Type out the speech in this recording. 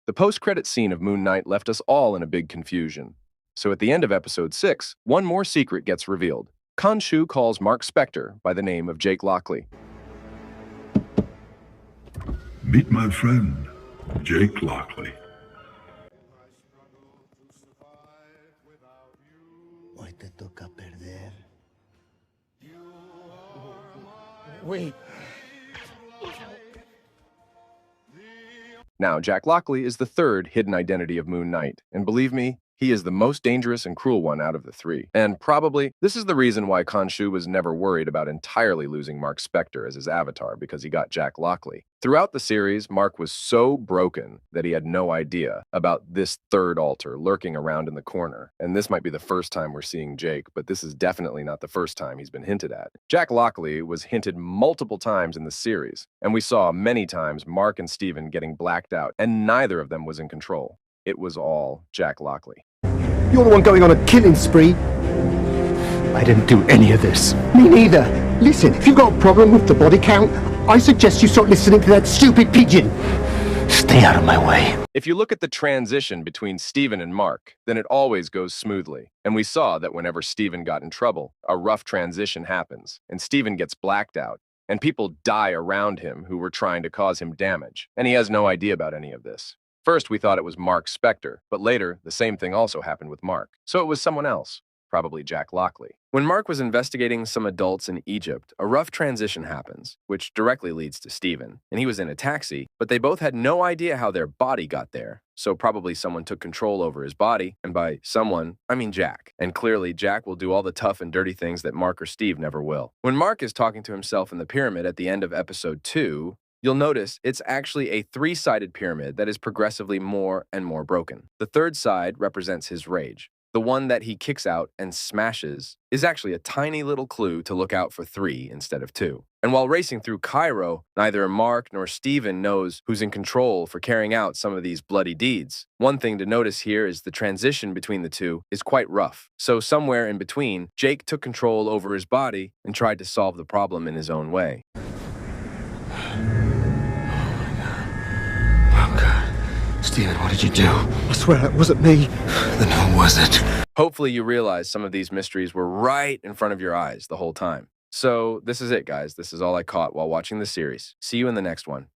The post-credit scene of Moon Knight left us all in a big confusion. So at the end of episode 6, one more secret gets revealed. Khonshu calls Marc Spector by the name of Jake Lockley. Meet my friend, Jake Lockley. Hoy te toca perder. Wait. Now, Jack Lockley is the third hidden identity of Moon Knight, and believe me, he is the most dangerous and cruel one out of the three. And probably, this is the reason why Khonshu was never worried about entirely losing Marc Spector as his avatar, because he got Jack Lockley. Throughout the series, Marc was so broken that he had no idea about this third alter lurking around in the corner. And this might be the first time we're seeing Jake, but this is definitely not the first time he's been hinted at. Jack Lockley was hinted multiple times in the series, and we saw many times Marc and Steven getting blacked out, and neither of them was in control. It was all Jack Lockley. You're the one going on a killing spree. I didn't do any of this. Me neither. Listen, if you've got a problem with the body count, I suggest you start listening to that stupid pigeon. Stay out of my way. If you look at the transition between Steven and Marc, then it always goes smoothly. And we saw that whenever Steven got in trouble, a rough transition happens, and Steven gets blacked out, and people die around him who were trying to cause him damage, and he has no idea about any of this. First, we thought it was Marc Spector, but later, the same thing also happened with Marc. So it was someone else, probably Jack Lockley. When Marc was investigating some adults in Egypt, a rough transition happens, which directly leads to Steven. And he was in a taxi, but they both had no idea how their body got there. So probably someone took control over his body, and by someone, I mean Jack. And clearly, Jack will do all the tough and dirty things that Marc or Steve never will. When Marc is talking to himself in the pyramid at the end of episode 2, you'll notice it's actually a three-sided pyramid that is progressively more and more broken. The third side represents his rage. The one that he kicks out and smashes is actually a tiny little clue to look out for 3 instead of 2. And while racing through Cairo, neither Marc nor Steven knows who's in control for carrying out some of these bloody deeds. One thing to notice here is the transition between the two is quite rough. So somewhere in between, Jake took control over his body and tried to solve the problem in his own way. Steven, what did you do? I swear it wasn't me. Then who was it? Hopefully you realize some of these mysteries were right in front of your eyes the whole time. So this is it, guys. This is all I caught while watching the series. See you in the next one.